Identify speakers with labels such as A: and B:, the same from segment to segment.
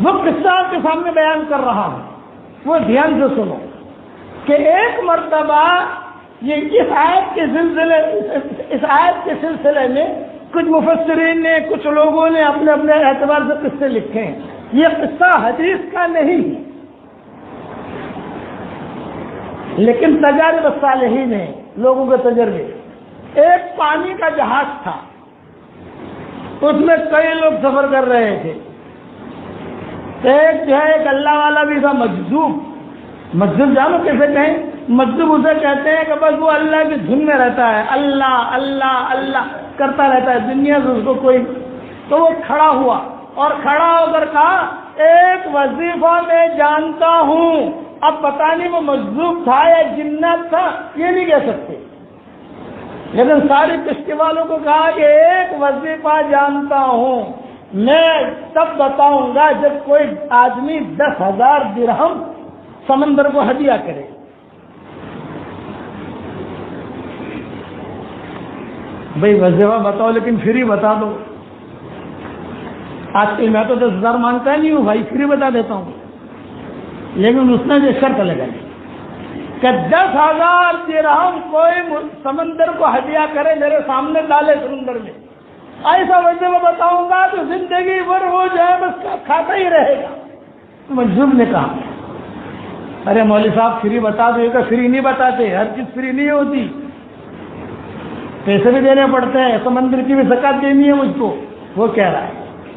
A: وہ قصہ آپ کے سامنے بیان کر رہا ہوں، وہ دھیان سے سنو کہ ایک مرتبہ یہ اس آیت کے سلسلے میں کچھ مفسرین نے، کچھ لوگوں نے اپنے اپنے اعتبار سے قصے لکھے ہیں. یہ قصہ حدیث کا نہیں لیکن تجارب الصالحین ہیں، لوگوں کے تجربے. ایک پانی کا جہاز تھا، اس میں کئی لوگ سفر کر رہے تھے. ایک جو ہے ایک اللہ والا بھی تھا، مجذوب جانو کیسے کہیں؟ مجذوب اسے کہتے ہیں کہ بس وہ اللہ کی دھن میں رہتا ہے، اللہ اللہ اللہ کرتا رہتا ہے، دنیا سے اس کو کوئی. تو وہ کھڑا ہوا اور کھڑا ہو کر کہا ایک وظیفہ میں جانتا ہوں. اب پتہ نہیں وہ مجذوب تھا یا جنات تھا، یہ نہیں کہہ سکتے، لیکن ساری کشتی والوں کو کہا کہ ایک وظیفہ جانتا ہوں، میں تب بتاؤں گا جب کوئی آدمی 10,000 درہم سمندر کو ہدیہ کرے. بھئی وظیفہ بتاؤ لیکن فری بتا دو. آج کل میں تو 10,000 مانگتا نہیں ہوں بھائی، فری بتا دیتا ہوں. لیکن اس نے جو شرط لگائی کہ 10,000 درہم کوئی سمندر کو ہدیہ کرے، میرے سامنے ڈالے سمندر میں، ایسا وظیفہ بتاؤں گا تو زندگی بھر وہ جو ہے بس کھاتا ہی رہے گا. مجذوب نے کہا ارے مولوی صاحب فری بتا دو. یہ کہ فری نہیں بتاتے، ہر چیز فری نہیں ہوتی، پیسے بھی دینے پڑتے ہیں. سمندر کی بھی زکات دینی ہے مجھ کو. وہ کہہ رہا ہے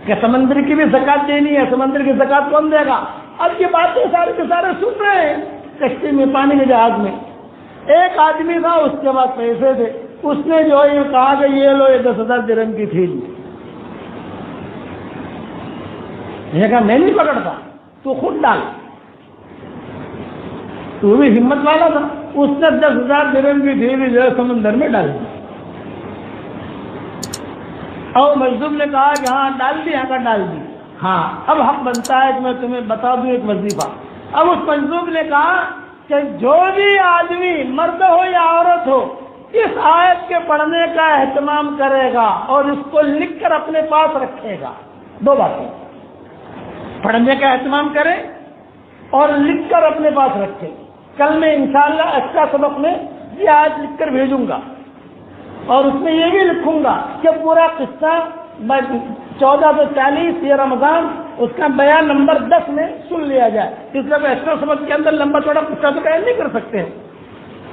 A: کہ سمندر کی بھی زکات دینی ہے، سمندر کی زکات کون دے گا؟ اب یہ باتیں سارے کے سارے سن رہے ہیں کشتی میں، پانی کے جہاز میں. ایک آدمی تھا، اس کے پاس پیسے تھے، اس نے جو ہے کہا کہ یہ لو، یہ 10,000 درہم کی تھیلی. یہ کہا میں نہیں پکڑتا، تو خود ڈال. تو بھی ہمت والا تھا، اس نے 10,000 درہم کی تھیلی جو ہے سمندر میں ڈال دی. اور مجذوب نے کہا کہ ہاں ڈال دی. کا ڈال دی. ہاں اب حق بنتا ہے کہ میں تمہیں بتا دوں ایک وظیفہ. اب اس مجذوب نے کہا کہ جو بھی آدمی مرد ہو یا عورت ہو اس آیت کے پڑھنے کا اہتمام کرے گا اور اس کو لکھ کر اپنے پاس رکھے گا. دو باتیں، پڑھنے کا اہتمام کرے اور لکھ کر اپنے پاس رکھے. کل میں انشاءاللہ اچھا سبق میں یہ آیت لکھ کر بھیجوں گا اور اس میں یہ بھی لکھوں گا کہ پورا قصہ 1440 یہ رمضان اس کا بیان نمبر 10 میں سن لیا جائے. اس لیے ایکسٹرا سبق کے اندر لمبا چوڑا قصہ تو بیان نہیں کر سکتے ہیں،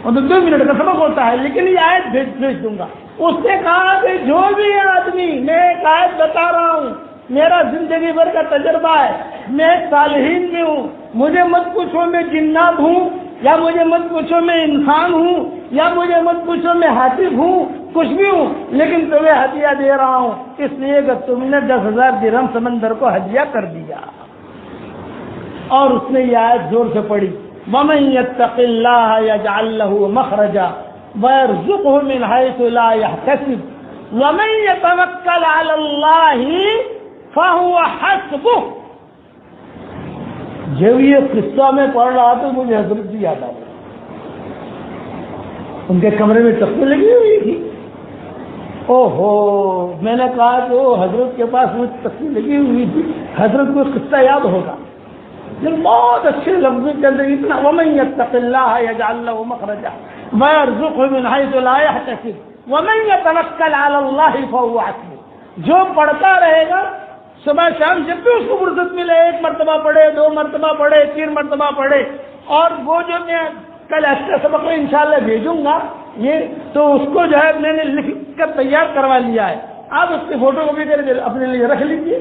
A: اور 2 منٹ کا سبق ہوتا ہے، لیکن یہ آیت بھیج دوں گا. اس نے کہا کہ جو بھی آدمی، میں ایک آیت بتا رہا ہوں، میرا زندگی بھر کا تجربہ ہے، میں ایک صالحین میں ہوں، مجھے مت پوچھو میں جنات ہوں یا مجھے مت پوچھو میں انسان ہوں یا مجھے مت پوچھو میں حاطب ہوں، کچھ بھی ہوں، لیکن تمہیں ہدیہ دے رہا ہوں اس لیے کہ تم نے 10,000 درہم سمندر کو ہدیہ کر دیا. اور اس نے یہ آیت زور سے پڑھی وَمَن يَتَّقِ اللَّهَ يَجْعَل لَّهُ مَخْرَجًا وَيَرْزُقْهُ مِنْ حَيْثُ لَا يَحْتَسِبُ وَمَن يَتَوَكَّلْ عَلَى اللَّهِ فَهُوَ حَسْبُهُ. جب یہ قصہ میں پڑھ رہا تو مجھے حضرت جی یاد آ گئی. ان کے کمرے میں تختی لگی ہوئی تھی. اوہو، میں نے کہا کہ وہ حضرت کے پاس وہ تختی لگی ہوئی تھی، حضرت کو قصہ یاد ہوگا. لیکن بہت اچھے لفظوں کے اندر اتنا وَمَن يَتَّقِ اللَّهَ يَجْعَل لَّهُ مَخْرَجًا وَيَرْزُقْهُ مِنْ حَيْثُ لَا يَحْتَسِبُ وَمَن يَتَوَكَّلْ عَلَى اللَّهِ فَهُوَ حَسْبُهُ. جو پڑھتا رہے گا صبح شام جب بھی اس کو فرصت ملے، 1 مرتبہ پڑھے، 2 مرتبہ پڑھے، 3 مرتبہ پڑھے. اور وہ جو میں کل ایسے سبق میں انشاءاللہ بھیجوں گا یہ تو اس کو جو ہے میں نے لکھ کر تیار کروا لیا ہے. آپ اس کی فوٹو کاپی کر اپنے لیے رکھ لیجیے،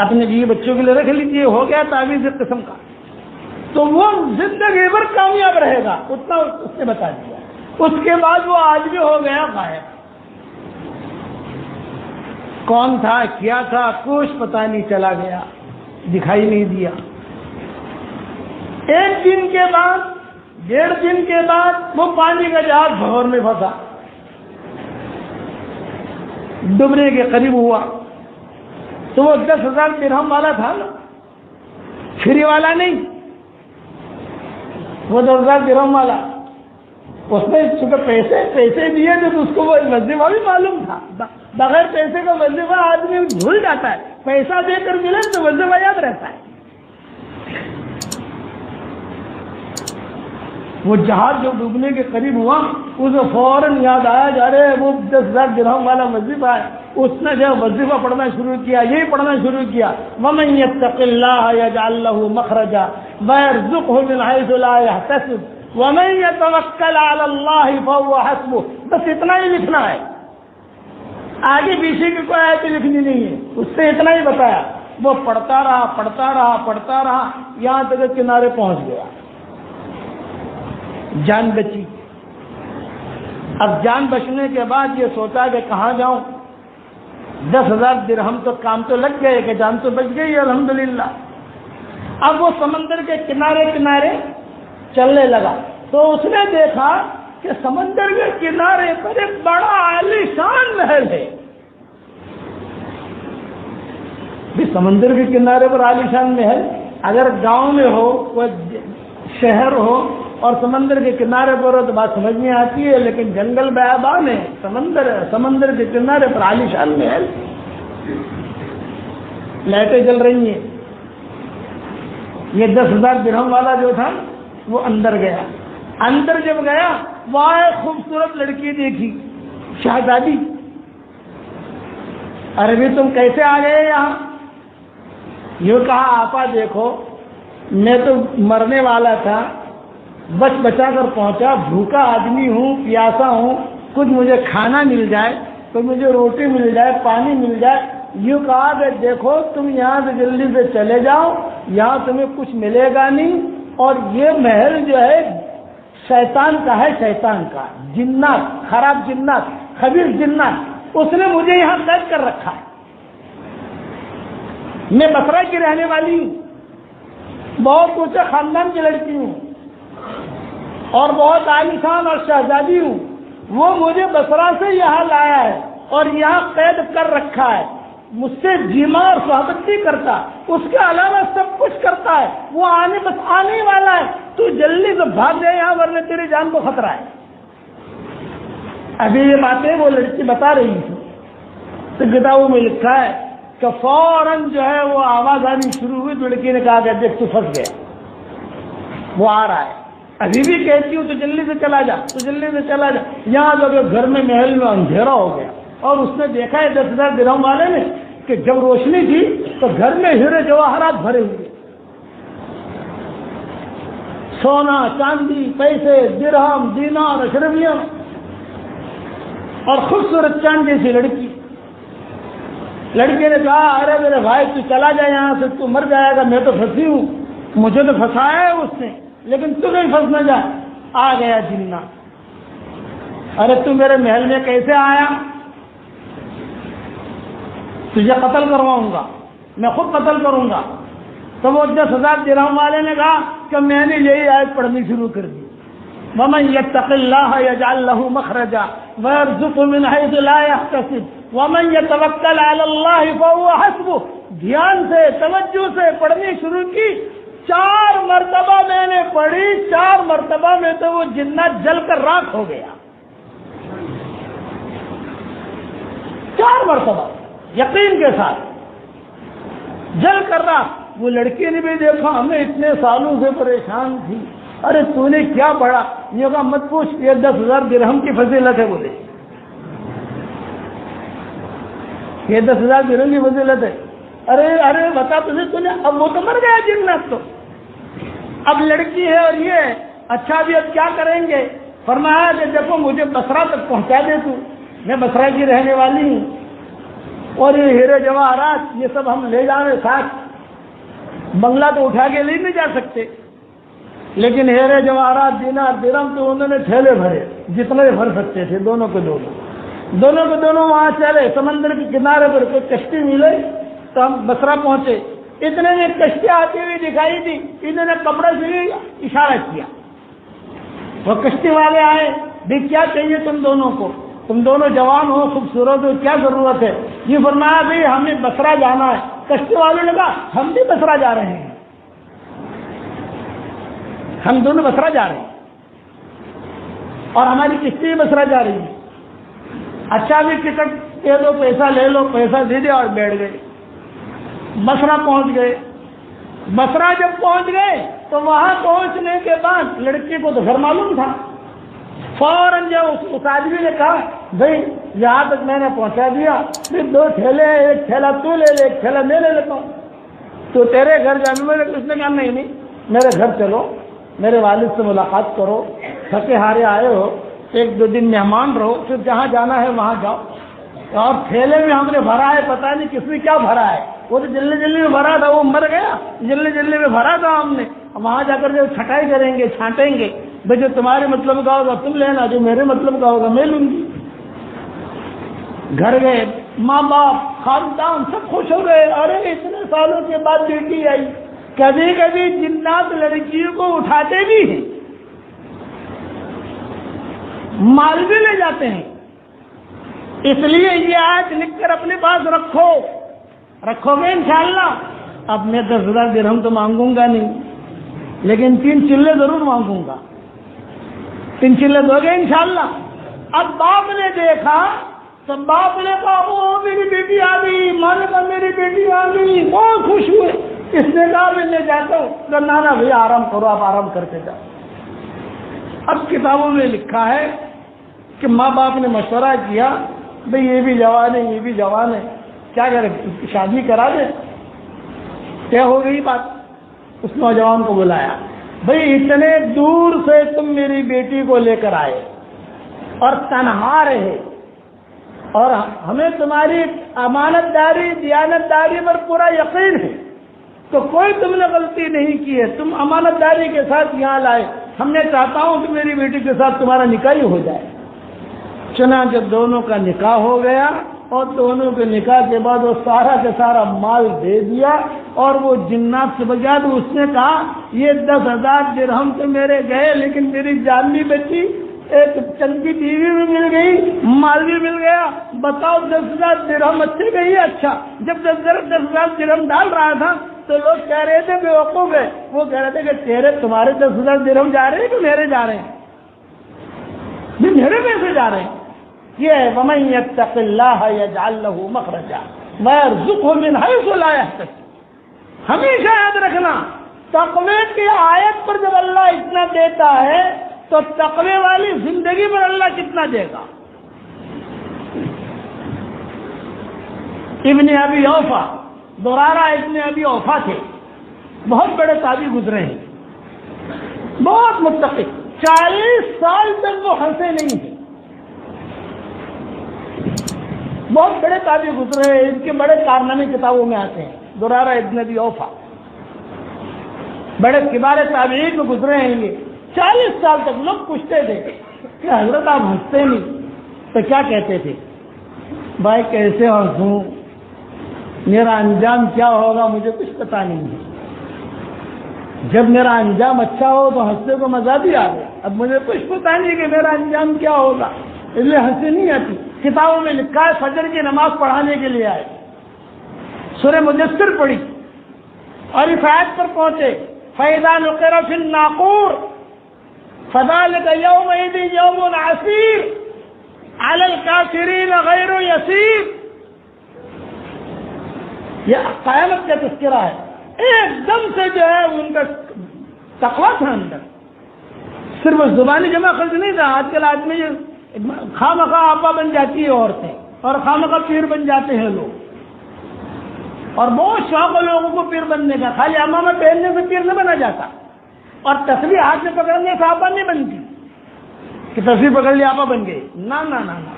A: اپنے بیوی بچوں کے لیے رکھ لیجیے. ہو گیا تعویذ اس قسم کا، تو وہ زندگی بھر کامیاب رہے گا، اتنا اس نے بتا دیا. اس کے بعد وہ آدمی ہو گیا غائب. کون تھا، کیا تھا، کچھ پتہ نہیں، چلا گیا، دکھائی نہیں دیا. 1 دن کے بعد، 1.5 دن کے بعد وہ پانی کا جہاز بھور میں پھنسا، ڈوبنے کے قریب ہوا. تو وہ 10,000 درہم والا تھا نا، فری والا نہیں، وہ 10,000 درہم والا. اس نے چونکہ پیسے دیے تو اس کو وہ وظیفہ بھی معلوم تھا. بغیر پیسے کا وظیفہ آدمی بھول جاتا ہے. پیسہ دے کر ملے تو وظیفہ یاد رہتا ہے. وہ جہاز جو ڈوبنے کے قریب ہوا اسے فوراً یاد آیا جا رہے وہ 10,000 درہم والا وظیفہ ہے. اس نے جو وظیفہ پڑھنا شروع کیا، یہی پڑھنا شروع کیا، وَمَن يَتَّقِ اللَّهَ يَجْعَل لَّهُ مَخْرَجًا وَيَرْزُقْهُ مِنْ حَيْثُ لَا يَحْتَسِبُ وَمَن يَتَوَكَّلْ عَلَى اللَّهِ فَهُوَ حَسْبُهُ. بس اتنا ہی لکھنا ہے، آگے پیچھے کی کوئی آیت لکھنی نہیں ہے. اس سے اتنا ہی بتایا. وہ پڑھتا رہا یہاں تک کنارے پہنچ گیا. جان بچی. اب جان بچنے کے بعد یہ سوچا کہ کہاں جاؤں. 10,000 درہم تو کام تو لگ گئے کہ جان تو بچ گئی الحمدللہ. اب وہ سمندر کے کنارے چلنے لگا تو اس نے دیکھا کہ سمندر کے کنارے پر ایک بڑا عالیشان محل ہے. سمندر کے کنارے پر عالیشان محل اگر گاؤں میں ہو، کوئی شہر ہو اور سمندر کے کنارے پر ہو تو بات سمجھ میں آتی ہے، لیکن جنگل بیابان ہے، سمندر کے کنارے پر عالیشان محل، لائٹیں جل رہی ہیں. یہ 10,000 درہم والا جو تھا وہ اندر گیا. اندر جب گیا وہاں ایک خوبصورت لڑکی دیکھی، شہزادی. ارے بھی تم کیسے آ گئے یہاں؟ یوں کہا آپا دیکھو میں تو مرنے والا تھا، بچا کر پہنچا، بھوکا آدمی ہوں، پیاسا ہوں، کچھ مجھے کھانا مل جائے، تو مجھے روٹی مل جائے، پانی مل جائے. یوں کہا کہ دیکھو تم یہاں سے جلدی سے چلے جاؤ، یہاں تمہیں کچھ ملے گا نہیں، اور یہ محل جو ہے شیطان کا ہے، شیطان کا، جنات، خراب جنات، خبیث جنات، اس نے مجھے یہاں قید کر رکھا ہے. میں بصرہ کی رہنے والی ہوں، بہت اونچے خاندان کی لڑکی ہوں اور بہت عالیشان اور شہزادی ہوں. وہ مجھے بصرہ سے یہاں لایا ہے اور یہاں قید کر رکھا ہے. مجھ سے جیما اور صحبت نہیں کرتا، اس کے علاوہ سب کچھ کرتا ہے. وہ بس آنے والا ہے، تو جلدی سے بھاگ جائے یہاں ورنہ تیری جان کو خطرہ ہے. ابھی یہ باتیں وہ لڑکی بتا رہی تھی تو کتابوں میں لکھا ہے کہ فوراً جو ہے وہ آواز آنی شروع ہوئی. تو لڑکی نے کہا کہ دیکھ تو پھنس گیا، وہ آ رہا ہے. ابھی بھی کہتی ہوں تو جلدی سے چلا جا، تو جلدی سے چلا جا. یہاں جو گھر میں محل میں اندھیرا ہو گیا اور اس نے دیکھا ہے 10,000 درہم والے نے کہ جب روشنی تھی تو گھر میں ہیرے جواہرات بھرے ہوئے، سونا چاندی، پیسے، درہم، دینار، اشرفیاں، اور خوبصورت چاند جیسی لڑکی. لڑکی نے کہا ارے میرے بھائی تو چلا جائے یہاں سے، تو مر جائے گا، میں تو پھنسی ہوں، مجھے تو پھنسایا ہے اس نے، لیکن تو نہیں پھنسنا جا. آ گیا جنہ. ارے تو میرے محل میں کیسے آیا؟ تجھے قتل کرواؤں گا، میں خود قتل کروں گا. تو وہ 10,000 درہم والے نے کہا کہ میں نے یہی آیت پڑھنی شروع کر دی، وَمَن يَتَّقِ اللَّهَ يَجْعَل لَّهُ مَخْرَجًا وَيَرْزُقْهُ مِنْ حَيْثُ لَا يَحْتَسِبُ وَمَن يَتَوَكَّلْ عَلَى اللَّهِ فَهُوَ حَسْبُهُ. دھیان سے، توجہ سے پڑھنی شروع کی. 4 مرتبہ میں نے پڑھی، 4 مرتبہ میں تو وہ جنات جل کر راکھ ہو گیا. 4 مرتبہ یقین کے ساتھ جل کر راکھ. وہ لڑکی نے بھی دیکھا، ہمیں اتنے سالوں سے پریشان تھی، ارے تو نے کیا پڑھا؟ یہ کہا مت پوچھ، یہ 10,000 درہم کی فضیلت ہے. بولے یہ 10,000 درہم کی فضیلت ہے. ارے بتا تو نے، اب وہ تو مر گیا جنات، تو اب لڑکی ہے اور یہ اچھا بھی اب کیا کریں گے؟ فرمایا کہ دیکھو مجھے بصرہ تک پہنچا دے تو، میں بصرہ کی رہنے والی ہوں، اور یہ ہیرے جواہرات یہ سب ہم لے جانے ساتھ. بنگلہ تو اٹھا کے لے نہیں جا سکتے، لیکن ہیرے جواہرات، دینار، درہم تو انہوں نے تھیلے بھرے، جتنے بھر سکتے تھے، دونوں کو دونوں وہاں چلے. سمندر کے کنارے پر کوئی کشتی ملے تو ہم بصرہ پہنچے. اتنے میں کشتی آتی ہوئی دکھائی دی، انہوں نے کپڑے سے اشارہ کیا. وہ کشتی والے آئے، بھی کیا چاہیے تم دونوں کو؟ تم دونوں جوان ہو، خوبصورت ہو، کیا ضرورت ہے؟ یہ فرمایا بھائی ہمیں بصرہ جانا ہے. کشتی والوں نے کہا ہم بھی بصرہ جا رہے ہیں، ہم دونوں بصرہ جا رہے ہیں اور ہماری کشتی بھی بصرہ جا رہی ہے. اچھا بھی ٹکٹ دے دو، پیسہ لے لو. پیسہ دے دیا اور بیٹھ گئے. بصرہ پہنچ گئے. بصرہ جب پہنچ گئے تو وہاں پہنچنے کے بعد لڑکی کو تو گھر معلوم تھا. فوراً جب اس آدمی نے کہا بھائی یہاں تک میں نے پہنچا دیا, پھر 2 ٹھیلے, ایک ٹھیلا تو لے لے, ایک ٹھیلا میں لے لیتا ہوں, تو تیرے گھر جانے میں نے کچھ نے کہا نہیں نہیں, میرے گھر چلو, میرے والد سے ملاقات کرو, تھکے ہارے آئے ہو, 1-2 دن مہمان رہو, پھر جہاں جانا ہے وہاں جاؤ. اور ٹھیلے میں ہم نے بھرا ہے, پتہ نہیں کس میں کیا بھرا ہے, وہ تو جلدی میں بھرا تھا, وہ مر گیا, جلدی میں بھرا تھا ہم نے. وہاں جا کر جو چھٹائی کریں گے, چھانٹیں گے, بھائی جو تمہارے مطلب کا ہوگا تم لینا, جو میرے مطلب کا ہوگا میں لوں گی. گھر گئے, ماں باپ خاندان سب خوش ہو گئے. ارے اتنے سالوں کے بعد بیٹی آئی. کبھی کبھی جنات لڑکیوں کو اٹھاتے بھی ہیں, مال بھی لے جاتے ہیں. اس لیے یہ آج لکھ کر اپنے پاس رکھو گے انشاءاللہ. اب میں 10,000 درہم تو مانگوں گا نہیں, لیکن 3 چلے ضرور مانگوں گا. 3 چلے دو گے انشاءاللہ. اب باپ نے دیکھا تو باپ نے کہا وہ میری بیٹی آ گئی, ماں نے کہا میری بیٹی آ گئی, بہت خوش ہوئے. اس نے کہا میں لے جاتا ہوں. تو نانا بھیا آرام کرو, آپ آرام کرتے جاؤ. اب کتابوں میں لکھا ہے کہ ماں باپ نے مشورہ کیا بھئی یہ بھی جوان ہے, یہ بھی جوان ہے, کیا کریں, شادی کرا دیں. طے ہو گئی بات. اس نوجوان کو بلایا, بھئی اتنے دور سے تم میری بیٹی کو لے کر آئے اور تنہا رہے, اور ہمیں تمہاری امانت داری دیانت داری پر پورا یقین ہے, تو کوئی تم نے غلطی نہیں کی ہے, تم امانت داری کے ساتھ یہاں لائے. ہم نے چاہتا ہوں کہ میری بیٹی کے ساتھ تمہارا نکاح ہی ہو جائے. چنانچہ دونوں کا نکاح ہو گیا, اور دونوں کے نکاح کے بعد وہ سارا کے سارا مال دے دیا. اور وہ جنات سے بجا تو اس نے کہا یہ 10,000 درہم تو میرے گئے, لیکن میری جان بھی بچی, ایک چنکی ٹی وی بھی مل گئی, مال بھی مل گیا. بتاؤ 10,000 درہم اچھے گئی. اچھا, جب 10,000 درہم ڈال رہا تھا تو لوگ کہہ رہے تھے بیوقوف ہے, وہ کہہ رہے تھے کہ تمہارے 10,000 درہم جا رہے ہیں کہ میرے جا رہے ہیں, میرے پیسے جا رہے ہیں. یہ ہے وَمَن يَتَّقِ اللَّهَ يَجْعَل لَّهُ مَخْرَجًا وَيَرْزُقْهُ مِنْ حَيْثُ لَا يَحْتَسِبُ. ہمیشہ یاد رکھنا, تقوی کی آیت پر جب اللہ اتنا دیتا ہے تو تقوی والی زندگی پر اللہ کتنا دے گا. ابن ابی اوفا, درارہ ابن ابی اوفا تھے, بہت بڑے تابعی گزرے ہیں, بہت متقی. 40 سال تک وہ ہنسے نہیں تھے, بہت بڑے تابعی گزرے ہیں. ان کے بڑے کارنامے کتابوں میں آتے ہیں. درارہ ابن ابی اوفا بڑے کبار تابعین میں گزرے ہیں. یہ 40 سال تک لوگ پوچھتے تھے کہ حضرت آپ ہنستے نہیں, تو کیا کہتے تھے, بھائی کیسے ہنسوں, میرا انجام کیا ہوگا مجھے کچھ پتا نہیں ہے. جب میرا انجام اچھا ہو تو ہنسنے کو مزہ بھی آ گیا, اب مجھے کچھ پتا نہیں کہ میرا انجام کیا ہوگا, اس لیے ہنسی نہیں آتی. کتابوں میں لکھا ہے فجر کی نماز پڑھانے کے لیے آئے, سورہ مدثر پڑھی اور اس آیت پر پہنچے فَإِذَا نُقِرَ فِي النَّاقُورِ فَذَلِكَ يَوْمَئِذٍ يَوْمٌ عَسِيرٌ عَلَى الْكَافِرِينَ غَيْرُ يَسِيرٌ. یہ قیامت کا تذکرہ ہے. ایک دم سے جو ہے ان کا تقویٰ تھا اندر, صرف زبانی جمع خرچ نہیں تھا. آج کل آدمی خواہ مخواہ آپا بن جاتی ہے عورتیں, اور خواہ مخواہ پیر بن جاتے ہیں لوگ, اور بہت شوق ہے لوگوں کو پیر بننے کا. خالی امامہ پہننے سے پیر نہ بنا جاتا, اور تسبیح ہاتھ میں پکڑنے سے آپا نہیں بنتی کہ تسبیح پکڑ لی آپا بن گئی. نہ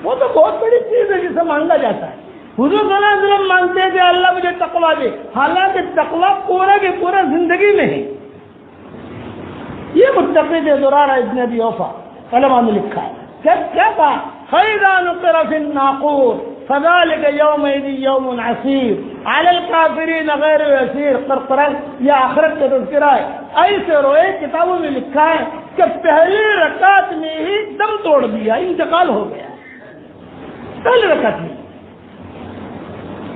A: وہ تو بہت بڑی چیز ہے جسے مانگا جاتا ہے. حضور صلی اللہ علیہ وسلم مانگتے ہیں کہ اللہ مجھے تقویٰ دے, حالانکہ تقویٰ پورا کی پورا زندگی میں ہے. یہ متقی تھے زرارہ ابن ابی اوفا, علماء نے لکھا ہے. کیا کہا فَإِذَا نُقِرَ فِي النَّاقُورِ فَذَلِكَ يَوْمَئِذٍ يَوْمٌ عَسِيرٌ عَلَى الْكَافِرِينَ غَيْرُ يَسِيرٌ. قرقرہ یہ آخرت کا تذکرہ ہے. ایسے روئے کتابوں میں لکھا ہے کہ پہلی رکعت میں ہی دم توڑ دیا, انتقال ہو گیا پہلی رکعت میں.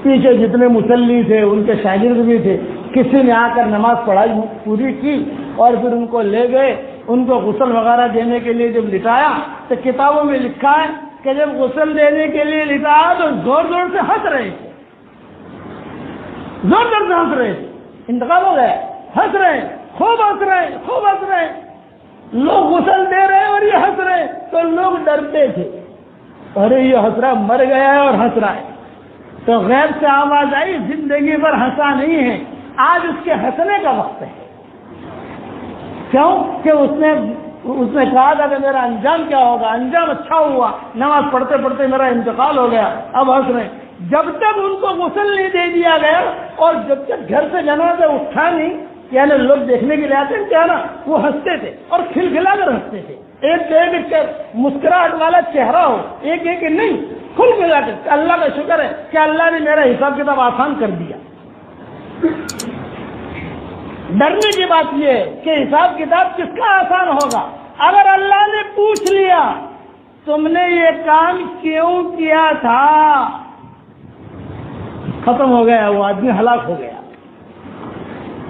A: پیچھے جتنے مصلی تھے ان کے شاگرد بھی تھے, کسی نے آ کر نماز پڑھائی پوری کی اور پھر ان کو لے گئے. ان کو غسل وغیرہ دینے کے لیے جب لٹایا تو کتابوں میں لکھا ہے کہ جب غسل دینے کے لیے لٹایا تو زور زور سے ہنس رہے تھے. زور زور سے ہنس رہے تھے، انتقال ہو گیا، ہنس رہے ہیں، خوب ہنس رہے ہیں، خوب ہنس رہے ہیں، لوگ غسل دے رہے ہیں اور یہ ہنس رہے ہیں، تو لوگ ڈرتے تھے، ارے یہ ہنس رہا مر گیا ہے اور ہنس رہا ہے. تو غیر سے آواز آئی، زندگی بھر ہنسا نہیں ہے، آج اس کے ہنسنے کا وقت ہے. کیوں کہ اس نے کہا تھا کہ میرا انجام کیا ہوگا، انجام اچھا ہوا، نماز پڑھتے پڑھتے میرا انتقال ہو گیا، اب ہنس رہے ہیں. جب تک ان کو غسل نہیں دے دیا گیا اور جب تک گھر سے جنازہ اٹھا نہیں، یعنی لوگ دیکھنے کے لیے آتے ہیں کیا نا، وہ ہنستے تھے اور کھلکھلا کر ہنستے تھے. ایک مسکراہٹ والا چہرہ ہو، ایک نہیں، کھل کھلا کر. اللہ کا شکر ہے کہ اللہ نے میرا حساب کتاب آسان کر دیا. ڈرنے کی بات یہ ہے کہ حساب کتاب کس کا آسان ہوگا؟ اگر اللہ نے پوچھ لیا تم نے یہ کام کیوں کیا تھا، ختم ہو گیا، وہ آدمی ہلاک ہو گیا.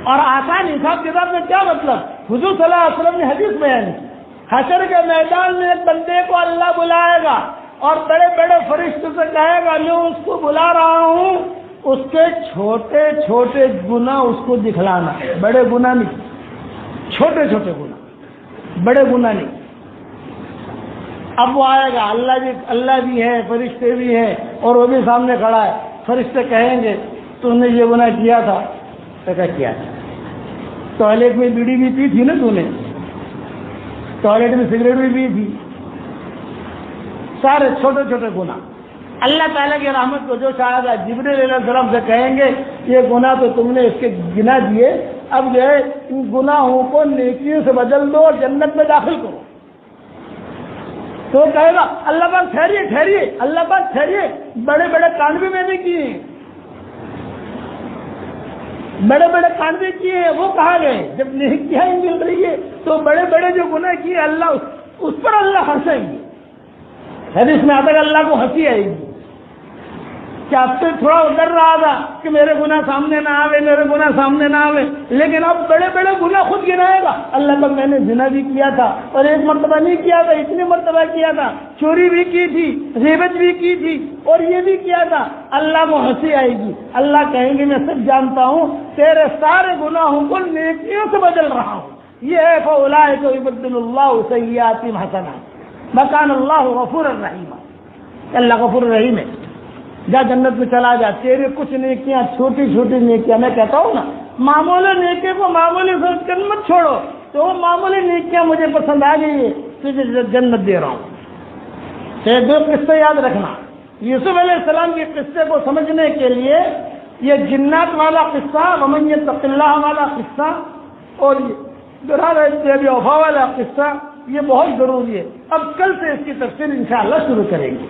A: اور آسان حساب کتاب میں کیا مطلب؟ حضور صلی اللہ علیہ وسلم نے حدیث بیان کی، حشر کے میدان میں ایک بندے کو اللہ بلائے گا اور بڑے بڑے فرشتوں سے کہے گا میں اس کو بلا رہا ہوں، اس کے چھوٹے چھوٹے گناہ اس کو دکھلانا ہے، بڑے گناہ نہیں، چھوٹے چھوٹے گناہ، بڑے گناہ نہیں. اب وہ آئے گا، اللہ بھی ہے، فرشتے بھی ہیں، اور وہ بھی سامنے کھڑا ہے. فرشتے کہیں گے تم نے یہ گناہ کیا تھا؟ کیا تھا؟ ٹوائلٹ میں بیڑی بھی پی تھی نا، تو نے ٹوائلٹ میں سگریٹ بھی پی تھی، سارے چھوٹے چھوٹے گناہ. اللہ تعالیٰ کی رحمت کو جو چاہے گا جبریل علیہ السلام سے کہیں گے یہ گناہ تو تم نے اس کے گنا دیے، اب جو ہے ان گناہوں کو نیکیوں سے بدل دو اور جنت میں داخل کرو. تو کہے گا اللہ پاک ٹھہریے، اللہ پاک ٹھہریے، بڑے بڑے کانڈ بھی میں نے کیے ہیں، بڑے بڑے کانڈ بھی کیے ہیں، وہ کہاں گئے؟ جب نیکیاں مل رہی ہے تو بڑے بڑے جو گناہ کیے اللہ اس پر اللہ ہنسیں گے. حدیث میں آتا ہے اللہ کو ہنسی آئے گی کہ اب سے تھوڑا ڈر رہا تھا کہ میرے گناہ سامنے نہ آوے، میرے گناہ سامنے نہ آوے، لیکن اب بڑے بڑے گناہ خود گنائے گا. اللہ کا میں نے زنا بھی کیا تھا اور ایک مرتبہ نہیں کیا تھا، اتنی مرتبہ کیا تھا، چوری بھی کی تھی، غیبت بھی کی تھی اور یہ بھی کیا تھا. اللہ کو ہنسی آئے گی. اللہ کہیں گے میں سب جانتا ہوں، تیرے سارے گناہوں کو نیکیوں سے بدل رہا ہوں. یہ ہے فَأُولَٰئِکَ يُبَدِّلُ اللَّهُ سَيِّئَاتِهِمْ حَسَنَاتٍ وَكَانَ اللَّهُ غَفُورًا رَحِيمًا. اللہ غفور رحیم ہے. جا جنت میں چلا جا، تیرے کچھ نیکیاں چھوٹی چھوٹی نیکیاں، میں کہتا ہوں نا معمولی نیکی کو معمولی سوچ کر مت چھوڑو، تو وہ معمولی نیکیاں مجھے پسند آ گئی ہے تجھے جنت دے رہا ہوں. دو قصے یاد رکھنا. یوسف علیہ السلام کے قصے کو سمجھنے کے لیے یہ جنات والا قصہ، ومن یتق اللہ والا قصہ اور یہ وفا والا قصہ یہ بہت ضروری ہے. اب کل سے اس کی تفسیر انشاءاللہ شروع کریں گے.